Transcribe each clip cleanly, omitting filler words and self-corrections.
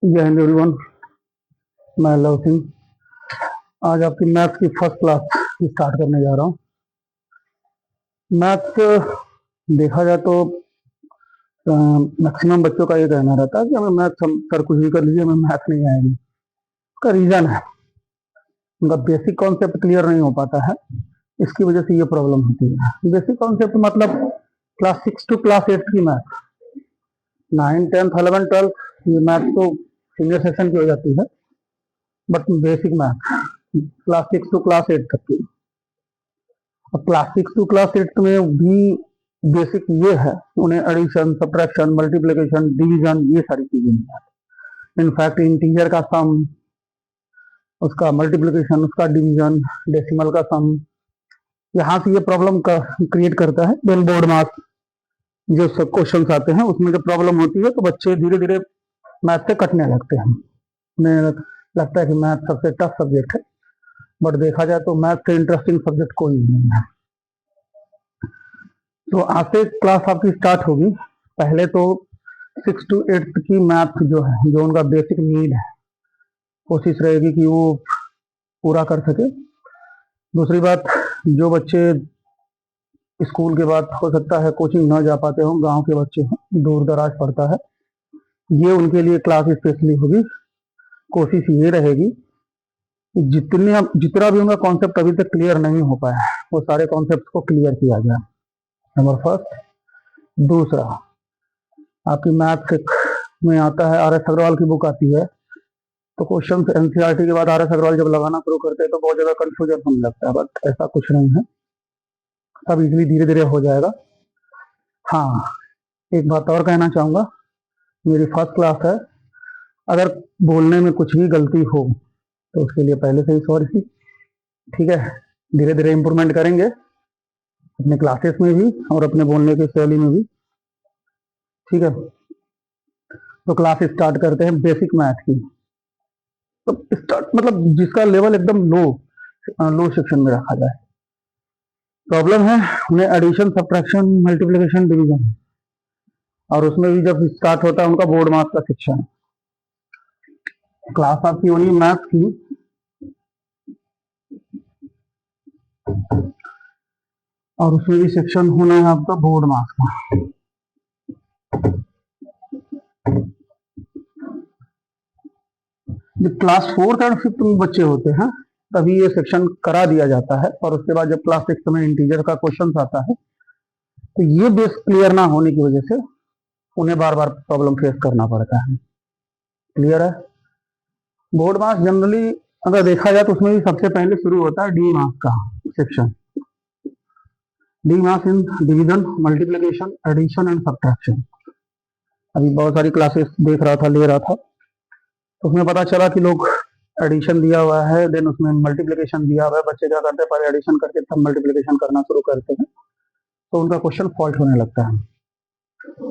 जय हिंद एवरीवन, मैं लव सिंह। आज आपकी मैथ्स की फर्स्ट क्लास स्टार्ट करने जा रहा हूँ। मैथ्स देखा जाए तो मैक्सिमम बच्चों का ये कहना रहता है कि हमें मैथ्स, हम सर कुछ भी कर लीजिए, हमें मैथ्स नहीं आएगी। उसका रीजन है उनका बेसिक कॉन्सेप्ट क्लियर नहीं हो पाता है, इसकी वजह से ये प्रॉब्लम होती है। बेसिक कॉन्सेप्ट मतलब क्लास 6 टू क्लास 8 की मैथ, 9, 10, 11, 12 ये मैथ तो सीनियर सेक्शन की हो जाती है, but basic math class 6 to class 8 तक की। अब क्लास 6 टू क्लास 8 में भी बेसिक ये है, उन्हें एडिशन, सब्ट्रैक्शन, मल्टीप्लिकेशन, डिवीजन ये सारी चीजें नहीं आती। इनफैक्ट इंटीजर का सम, उसका मल्टीप्लिकेशन, उसका डिवीजन, डेसिमल का सम, यहाँ से ये प्रॉब्लम क्रिएट करता है। देन बोर्ड मार्क्स जो सब क्वेश्चन आते हैं उसमें जब प्रॉब्लम होती है तो बच्चे धीरे धीरे मैथ से कटने लगते हैं। उन्हें लगता है कि मैथ सबसे टफ सब्जेक्ट है, बट देखा जाए तो मैथ से इंटरेस्टिंग सब्जेक्ट कोई नहीं है। तो आज से क्लास आपकी स्टार्ट होगी। पहले तो 6 टू 8 की मैथ जो है, जो उनका बेसिक नीड है, कोशिश रहेगी कि वो पूरा कर सके। दूसरी बात, जो बच्चे स्कूल के बाद हो सकता है कोचिंग न जा पाते हों, गांव के बच्चे हों, दूर दराज पड़ता है, ये उनके लिए क्लास स्पेशली होगी। कोशिश ये रहेगी कि जितना भी उनका कॉन्सेप्ट अभी तक क्लियर नहीं हो पाया है, वो सारे कॉन्सेप्ट को क्लियर किया जाए, नंबर फर्स्ट। दूसरा, आपकी मैथ में आता है, RS अग्रवाल की बुक आती है, तो क्वेश्चन NCERT के बाद RS अग्रवाल जब लगाना शुरू करते हैं तो बहुत ज्यादा कंफ्यूजन होने लगता है, बट ऐसा कुछ नहीं है, सब इजीली धीरे धीरे हो जाएगा। हाँ, एक बात और कहना चाहूंगा, मेरी फर्स्ट क्लास है, अगर बोलने में कुछ भी गलती हो तो उसके लिए पहले से ही सॉरी। ठीक है, धीरे धीरे इंप्रूवमेंट करेंगे अपने क्लासेस में भी और अपने बोलने की शैली में भी। ठीक है, तो क्लास स्टार्ट करते हैं बेसिक मैथ की। तो स्टार्ट मतलब जिसका लेवल एकदम लो सेक्शन में रखा जाए। प्रॉब्लम है उन्हें एडिशन, सब्ट्रैक्शन, मल्टीप्लिकेशन, डिवीजन, और उसमें भी जब स्टार्ट होता है उनका बोर्ड मार्क्स का सेक्शन। क्लास आपकी होनी मैथ की, और उसमें भी सेक्शन होना है आपका बोर्ड मार्क्स का। जब क्लास 4th और 5th में बच्चे होते हैं तभी ये सेक्शन करा दिया जाता है, और उसके बाद जब क्लास 6 में इंटीजर का क्वेश्चन आता है तो ये बेस क्लियर ना होने की वजह से उन्हें बार बार प्रॉब्लम फेस करना पड़ता है। क्लियर है? बोर्ड मार्क्स जनरली अगर देखा जाए तो उसमें भी सबसे पहले शुरू होता है डी मार्क्स का section. DMAS in division, multiplication, addition and subtraction. अभी बहुत सारी क्लासेस देख रहा था, ले रहा था, तो उसमें पता चला कि लोग एडिशन दिया हुआ है, देन उसमें मल्टीप्लिकेशन दिया हुआ है, बच्चे क्या करते हैं पहले एडिशन करके तब मल्टीप्लिकेशन करना शुरू करते हैं, तो उनका क्वेश्चन फॉल्ट होने लगता है।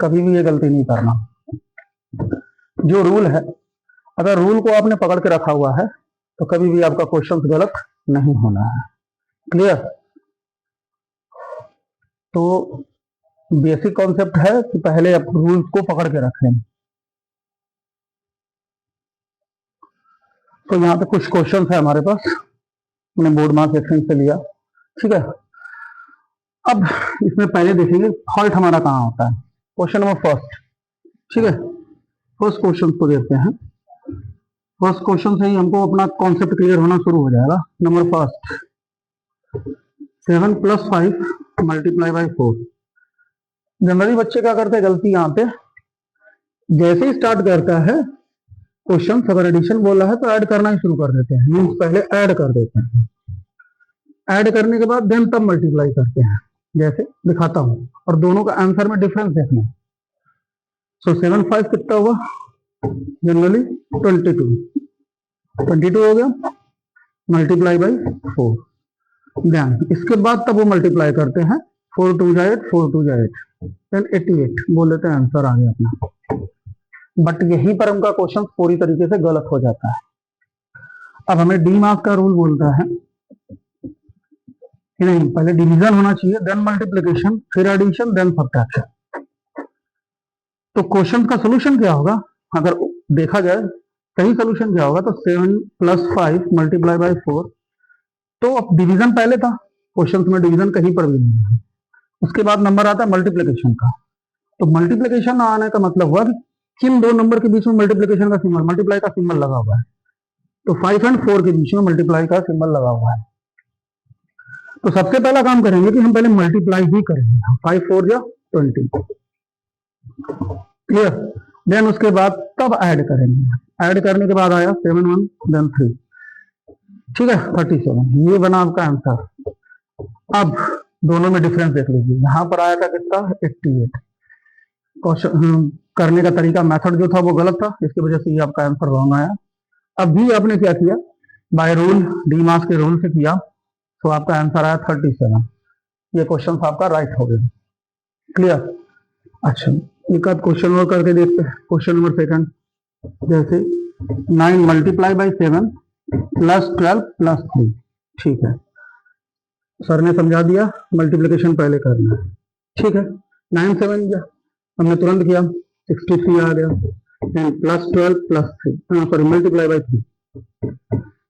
कभी भी ये गलती नहीं करना। जो रूल है, अगर रूल को आपने पकड़ के रखा हुआ है तो कभी भी आपका क्वेश्चन गलत नहीं होना है। क्लियर? तो बेसिक कॉन्सेप्ट है कि पहले आप रूल्स को पकड़ के रखें। तो यहाँ पे कुछ क्वेश्चन है हमारे पास, मैंने बोर्ड मार्क्स सेक्शन से लिया। ठीक है, अब इसमें पहले देखेंगे फॉल्ट हमारा कहाँ होता है। Question number first. ठीक है, फर्स्ट क्वेश्चन को देखते हैं। फर्स्ट क्वेश्चन से ही हमको अपना कॉन्सेप्ट क्लियर होना शुरू हो जाएगा। Number first, 7 + 5 × 4। जनरली बच्चे क्या करते हैं गलती, यहाँ पे जैसे ही स्टार्ट करता है क्वेश्चन, अगर एडिशन बोला है तो ऐड करना ही शुरू कर देते हैं, मीन्स पहले ऐड कर देते हैं, ऐड करने के बाद देन तब मल्टीप्लाई करते हैं, जैसे दिखाता हूं, और दोनों का आंसर में डिफरेंस देखना। सो 7 × 5 कितना हुआ? जनरली 22 हो गया, मल्टीप्लाई बाई 4। देन इसके बाद तब वो मल्टीप्लाई करते हैं, 4 × 2 = 8, 4 × 2 = 8, देन 88 बोल देते हैं, आंसर आ गया अपना। बट यहीं पर उनका क्वेश्चन पूरी तरीके से गलत हो जाता है। अब हमें डी मार्क्स का रूल बोलता है कि नहीं, पहले डिवीजन होना चाहिए, देन मल्टीप्लिकेशन, फिर एडिशन, देन सब्ट्रैक्शन। तो क्वेश्चन का सोल्यूशन क्या होगा? अगर देखा जाए सही सोल्यूशन क्या होगा, तो 7 + 5 × 4। तो अब डिवीजन पहले था, क्वेश्चन में डिवीजन कहीं पर भी नहीं है। उसके बाद नंबर आता है मल्टीप्लीकेशन का। तो मल्टीप्लीकेशन आने का मतलब हुआ कि किन दो नंबर के बीच में मल्टीप्लीकेशन का सिंबल, मल्टीप्लाई का सिंबल लगा हुआ है। तो 5 और 4 के बीच में मल्टीप्लाई का सिंबल लगा हुआ है। तो सबसे पहला काम करेंगे कि हम पहले मल्टीप्लाई ही करेंगे। 5 × 4 = 20, क्लियर। देन उसके बाद तब ऐड करेंगे। ऐड करने के बाद आया 7 1 देन 3, ठीक है, 37। ये बना आपका आंसर। अब दोनों में डिफरेंस देख लीजिए। यहां पर आया था कितना, 88। क्वेश्चन करने का तरीका, मेथड जो था वो गलत था, इसकी वजह से ये आपका आंसर रॉन्ग आया। अब भी आपने क्या किया, बाय रूल, डीमास के रूल से किया, तो आपका आंसर आया 37। ये क्वेश्चन आपका राइट हो गया, क्लियर। अच्छा, एक आध क्वेश्चन और करके देखते हैं। क्वेश्चन नंबर सेकंड, जैसे 9 × 7 + 12 + 3, ठीक है। सर ने समझा दिया, मल्टीप्लिकेशन पहले करना है, ठीक है। 9 7 क्या, हमने तुरंत किया, 63 आ गया। Then +12 + 3, sorry ×3।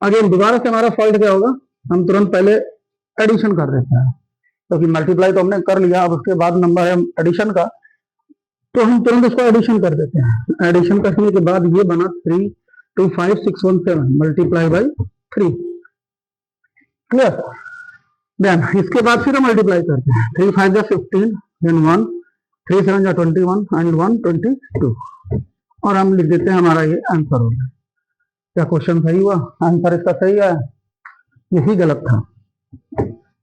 अगेन दोबारा से हमारा फॉल्ट क्या होगा, हम तुरंत पहले एडिशन कर देते हैं, क्योंकि मल्टीप्लाई तो हमने कर लिया। अब उसके बाद नंबर है एडिशन का, तो हम तुरंत उसको एडिशन कर देते हैं। एडिशन करने के बाद ये बना 325 617 × 3, क्लियर। देन इसके बाद फिर हम मल्टीप्लाई करते हैं। 3 5 = 15, देन 1, 3 7 = 21 एंड 1 22, और हम लिख देते हैं हमारा ये आंसर हो गया। क्या क्वेश्चन सही हुआ, आंसर इसका सही है? यही गलत था,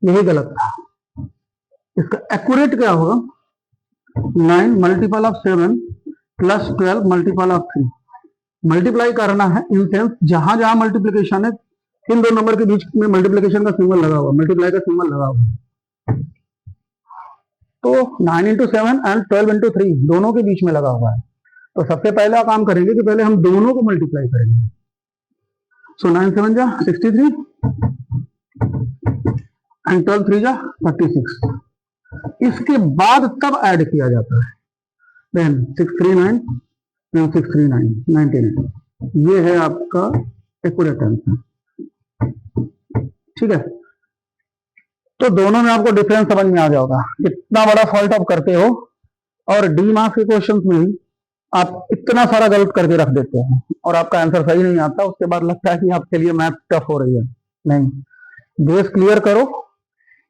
यही गलत था। इसका एक्यूरेट क्या होगा, 9 × 7 + 12 × 3। मल्टीप्लाई करना है इन सेंस जहां जहां मल्टीप्लीकेशन है, इन दो नंबर के बीच में मल्टीप्लीकेशन का सिंबल लगा हुआ, मल्टीप्लाई का सिंबल लगा हुआ है। तो 9 × 7 एंड 12 × 3 दोनों के बीच में लगा हुआ है। तो सबसे पहला काम करेंगे कि पहले हम दोनों को मल्टीप्लाई करेंगे। सो 9 7 = 63 एंड 12 3 = 36। इसके बाद तब ऐड किया जाता है। Then 639 then 639 99। ये है आपका एक्यूरेट आंसर, ठीक है। तो दोनों में आपको डिफरेंस समझ में आ जाएगा। इतना बड़ा फॉल्ट आप करते हो और डी मार्क्स के क्वेश्चन में ही आप इतना सारा गलत करके रख देते हो और आपका आंसर सही नहीं आता। उसके बाद लगता है कि आपके लिए मैथ टफ हो रही है। नहीं, बेस क्लियर करो।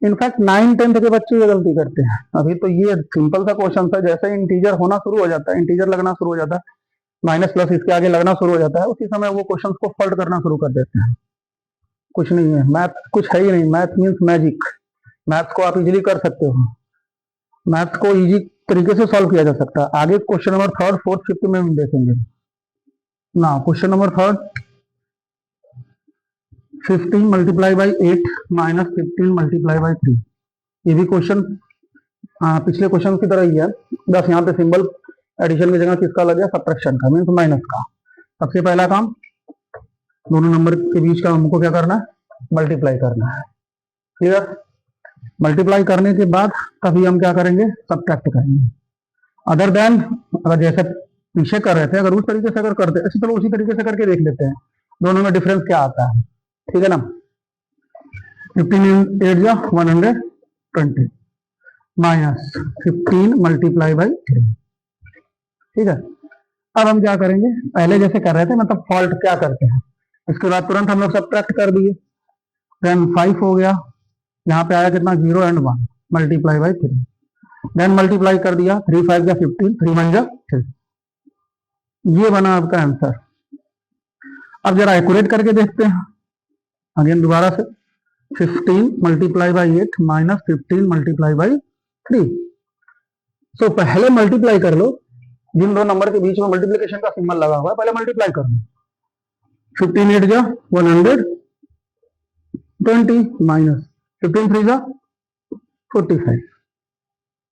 इनफैक्ट 9 10th के बच्चे ये गलती करते हैं। अभी तो ये सिंपल सा क्वेश्चन था, जैसे इंटीजर होना शुरू हो जाता है, इंटीजर लगना शुरू हो जाता है, माइनस प्लस इसके आगे लगना शुरू हो जाता है, उसी समय वो क्वेश्चन को फॉल्ट करना शुरू कर देते हैं। कुछ नहीं है, मैथ कुछ है ही नहीं। Math means magic. मैथ्स को आप इजीली कर सकते हो, मैथ्स को इजी तरीके से सॉल्व किया जा सकता है। आगे question number 3rd 4th 5th में देखेंगे ना। Question number 3rd, 15 × 8 - 15 × 3। ये भी क्वेश्चन पिछले क्वेश्चन की तरह ही है, बस यहाँ पे सिंबल एडिशन की जगह किसका लग गया, सब्ट्रैक्शन का, मीन्स माइनस का। सबसे पहला काम, दोनों नंबर के बीच का हमको क्या करना है, मल्टीप्लाई करना है, क्लियर। मल्टीप्लाई करने के बाद तभी हम क्या करेंगे, सब्ट्रैक्ट करेंगे। अदर देन, अगर जैसे पीछे कर रहे थे, अगर उस तरीके से अगर करते, अच्छा चलो उसी तरीके से करके देख लेते हैं दोनों में डिफरेंस क्या आता है, ठीक है ना। 15 × 8 = 120 माइनस 15 × 3, ठीक है। अब हम क्या करेंगे, पहले जैसे कर रहे थे, मतलब फॉल्ट क्या करते हैं, इसके बाद तुरंत हम लोग सब्ट्रैक्ट कर दिए। देन 5 हो गया, यहाँ पे आया कितना, 0 एंड 1 × 3। देन मल्टीप्लाई कर दिया, 3 5 = 15, 3 1 = 3। ये बना आपका आंसर। अब जरा एक्यूरेट करके देखते हैं। अगेन दोबारा से 15 × 8 - 15 × 3। सो पहले मल्टीप्लाई कर लो, जिन दो नंबर के बीच में मल्टीप्लिकेशन का सिंबल लगा हुआ है, पहले मल्टीप्लाई कर लो। 15 8 = 120 माइनस 15 3 = 45,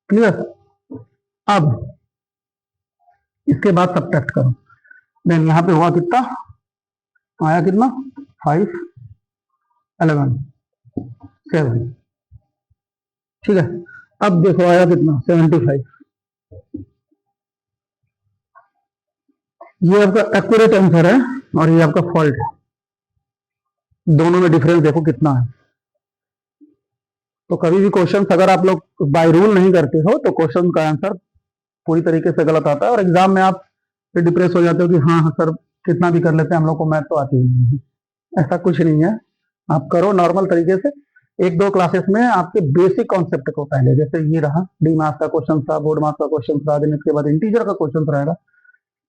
क्लियर। अब इसके बाद सब्ट्रैक्ट करो। देन यहाँ पे हुआ कितना, आया कितना, 5 11 7, ठीक है। अब देखो आया कितना, 75। ये आपका एक्यूरेट आंसर है और ये आपका फॉल्ट है। दोनों में डिफरेंस देखो कितना है। तो कभी भी क्वेश्चन अगर आप लोग बाय रूल नहीं करते हो तो क्वेश्चन का आंसर पूरी तरीके से गलत आता है और एग्जाम में आप फिर डिप्रेस हो जाते हो कि हाँ सर कितना भी कर लेते हैं हम लोग को मैथ तो आती ही नहीं है। ऐसा कुछ नहीं है, आप करो नॉर्मल तरीके से। एक दो क्लासेस में आपके बेसिक कॉन्सेप्ट को पहले, जैसे ये रहा डी मार्क्स का क्वेश्चन था, बोर्ड मार्क्स का क्वेश्चन था, दिन इसके बाद इंटीजर का क्वेश्चन रहेगा,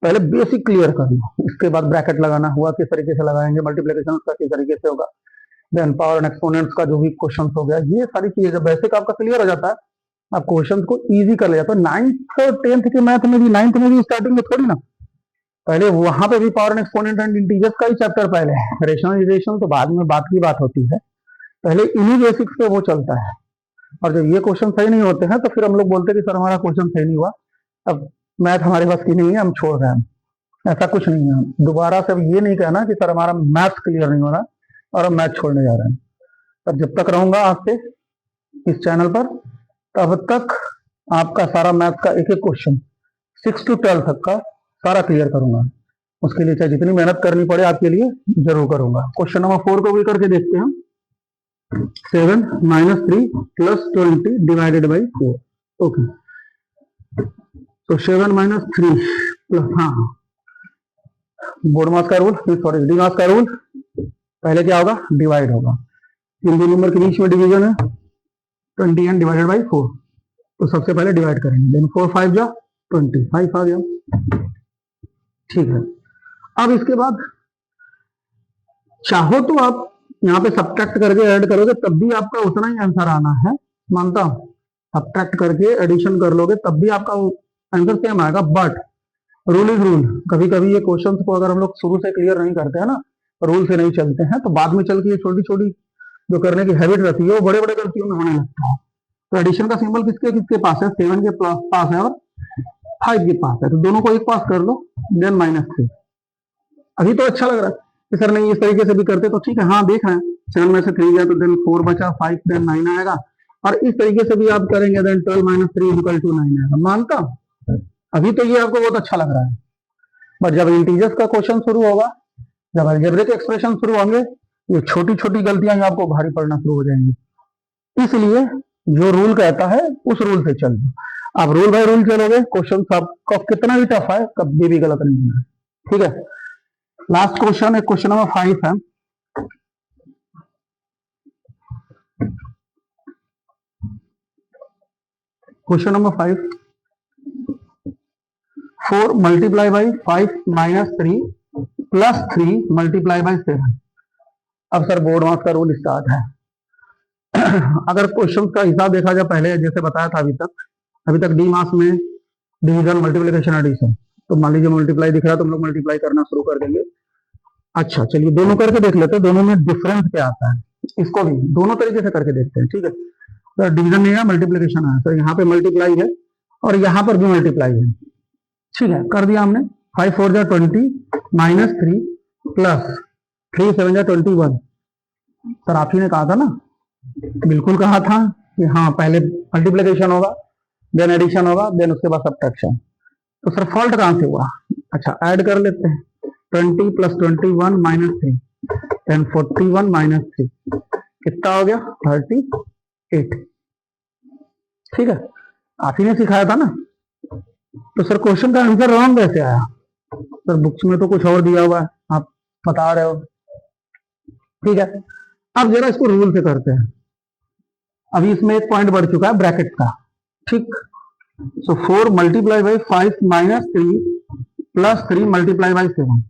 पहले बेसिक क्लियर कर लो। इसके बाद ब्रैकेट लगाना हुआ किस तरीके से लगाएंगे, मल्टीप्लिकेशन का किस तरीके से होगा, देन पावर एंड एक्सपोनेंट्स का जो भी क्वेश्चन हो गया, ये सारी चीजें जब बेसिक आपका क्लियर हो जाता है आप क्वेश्चन को इजी कर ले जाते हो। 9th और 10th के मैथ में भी, 9th में भी स्टार्टिंग में थोड़ी ना, पहले वहां पे भी power and exponent and integers का ही चैप्टर पहले है, रेशनलाइजेशन तो बाद में बात की बात होती है, पहले इन्हीं बेसिक्स पे वो चलता है। और जब ये क्वेश्चन सही नहीं होते हैं तो फिर हम लोग बोलते हैं कि सर हमारा क्वेश्चन सही नहीं हुआ, अब मैथ हमारे पास की नहीं है, हम छोड़ रहे हैं। ऐसा कुछ नहीं है, दोबारा से अब ये नहीं कहना कि सर हमारा मैथ क्लियर नहीं हो रहा और हम मैथ छोड़ने जा रहे हैं। तब जब तक रहूंगा आपसे इस चैनल पर तब तक आपका सारा मैथ का एक एक क्वेश्चन 6 to 12 तक का सारा क्लियर करूंगा। उसके लिए चाहे जितनी मेहनत करनी पड़े आपके लिए जरूर करूंगा। क्वेश्चन नंबर 4 को भी करके देखते हैं। 7 - 3 + 20 डिवाइडेड बाई 4। ओके, तो 7 - 3 प्लस, हाँ बोर्ड मास का रूल, सॉरी डी मास का रूल, पहले क्या होगा डिवाइड होगा, इन दो नंबर के बीच में डिवीजन है, 20 एंड डिवाइडेड बाई 4, तो सबसे पहले डिवाइड करेंगे, देन 4 5 जा 25 आ गया, ठीक है। अब इसके बाद चाहो तो आप यहाँ पे सब्ट्रैक्ट करके ऐड करोगे तब भी आपका उतना ही आंसर आना है, मानता हूं। सब्ट्रैक्ट करके एडिशन कर लोगे तब भी आपका आंसर सेम आएगा, बट रूल इज रूल। कभी कभी ये क्वेश्चंस को अगर हम लोग शुरू से क्लियर नहीं करते हैं ना, रूल से नहीं चलते हैं, तो बाद में चल के ये छोटी छोटी जो करने की हैबिट रहती है वो बड़े बड़े गलतियों में होने लगता है। तो एडिशन का सिंबल किसके किसके पास है, 7 के पास है और 5 के पास है, तो दोनों को एक पास कर लो, देन -3। अभी तो अच्छा लग रहा है कि सर नहीं इस तरीके से भी करते तो ठीक है, हाँ देख रहे हैं 7 में से 3 गया तो देन 4 बचा, 5 देन 9 आएगा, और इस तरीके से भी आप करेंगे देन 12 - 3 = 9 आएगा, मानता हूं। अभी तो ये आपको बहुत अच्छा लग रहा है, बट जब इंटीजर्स का क्वेश्चन शुरू होगा, जब अलजेब्रिक एक्सप्रेशन शुरू होंगे, ये छोटी छोटी गलतियां आपको भारी पड़ना शुरू हो जाएंगी। इसलिए जो रूल कहता है उस रूल से चल दो। आप रूल बाय रूल चलोगे, क्वेश्चन आपका कितना भी टफ है कभी भी गलत नहीं है, ठीक है। लास्ट क्वेश्चन है, क्वेश्चन नंबर 5 है। Question number 5, 4 × 5 - 3 + 3 × 7। अब सर बोर्ड मार्क्स का रूल स्टार्ट है। अगर क्वेश्चन का हिसाब देखा जाए, पहले जैसे बताया था अभी तक डी मार्क्स में डिवीजन, मल्टीप्लिकेशन, एडिशन, तो मान लीजिए मल्टीप्लाई दिख रहा है तो हम लोग मल्टीप्लाई करना शुरू कर देंगे। अच्छा चलिए दोनों करके देख लेते हैं, दोनों में डिफरेंस क्या आता है, इसको भी दोनों तरीके से करके देखते हैं, ठीक है। तो डिवीजन नहीं है, मल्टीप्लिकेशन है, तो यहाँ पे मल्टीप्लाई है और यहाँ पर भी मल्टीप्लाई है, ठीक है। कर दिया हमने, 5 4 जा 20 -3 + 3 7 जा 21। सर आप ही ने कहा था ना, बिल्कुल कहा था कि हाँ पहले मल्टीप्लिकेशन होगा, देन एडिशन होगा, देन उसके बाद सब्ट्रैक्शन। तो सर फॉल्ट कहां से हुआ, अच्छा ऐड कर लेते हैं, 20 + 21 - 3 देन 41 - 3 कितना हो गया 38, ठीक है। आप ही ने सिखाया था ना। तो सर क्वेश्चन का आंसर रॉन्ग कैसे आया, सर बुक्स में तो कुछ और दिया हुआ है, आप बता रहे हो, ठीक है। अब जरा इसको रूल से करते हैं। अभी इसमें एक पॉइंट बढ़ चुका है ब्रैकेट का, ठीक। सो 4 × 5 - 3 + 3 × 7।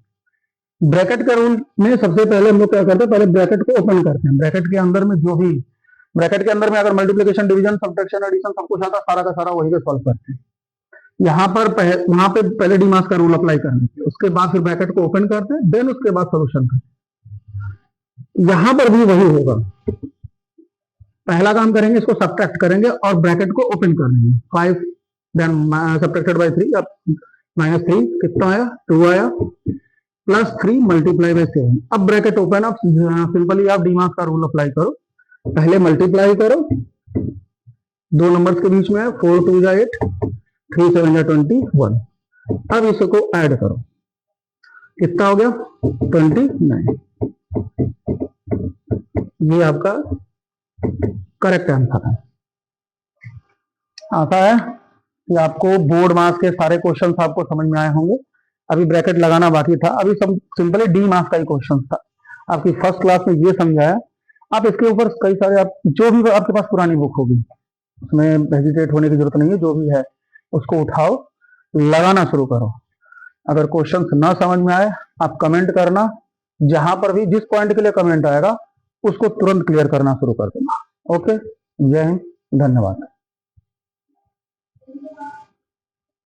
ब्रैकेट का रूल में सबसे पहले हम लोग क्या करते हैं, पहले ब्रैकेट को ओपन करते हैं। ब्रैकेट के अंदर में जो भी, ब्रैकेट के अंदर में अगर मल्टीप्लिकेशन, डिवीजन, सब्ट्रैक्शन, एडिशन सब कुछ आता है, सारा का सारा वही पे सॉल्व करते हैं। यहाँ पर वहां पे पहले डी मार्क्स का रूल अप्लाई कर लेते हैं, उसके बाद फिर ब्रैकेट को ओपन करते हैं, देन उसके बाद सोल्यूशन करते हैं। यहां पर भी वही होगा, पहला काम करेंगे इसको सब्ट्रैक्ट करेंगे और ब्रैकेट को ओपन कर लेंगे। 5 देन सब्ट्रैक्टेड बाय 3, अब -3 कितना आया 2 आया, +3 × 7। अब ब्रैकेट ओपन, अब सिंपली आप डी मार्क्स का रूल अप्लाई करो, पहले मल्टीप्लाई करो, दो नंबर्स के बीच में 4 2 जा 8, 3 7 जा 21। अब इसको ऐड करो, कितना हो गया 29। ये आपका करेक्ट आंसर है। आता है कि आपको बोर्ड मार्क्स के सारे क्वेश्चन आपको समझ में आए होंगे। अभी ब्रैकेट लगाना बाकी था, अभी सब सिंपली डी मार्क्स का ही क्वेश्चन था। आपकी फर्स्ट क्लास में ये समझाया, आप इसके ऊपर कई सारे आप जो भी आपके पास पुरानी बुक होगी उसमें हेजिटेट होने की जरूरत नहीं है, जो भी है उसको उठाओ, लगाना शुरू करो। अगर क्वेश्चन ना समझ में आए आप कमेंट करना, जहां पर भी जिस पॉइंट के लिए कमेंट आएगा उसको तुरंत क्लियर करना शुरू कर देना। ओके, जय हिंद, धन्यवाद।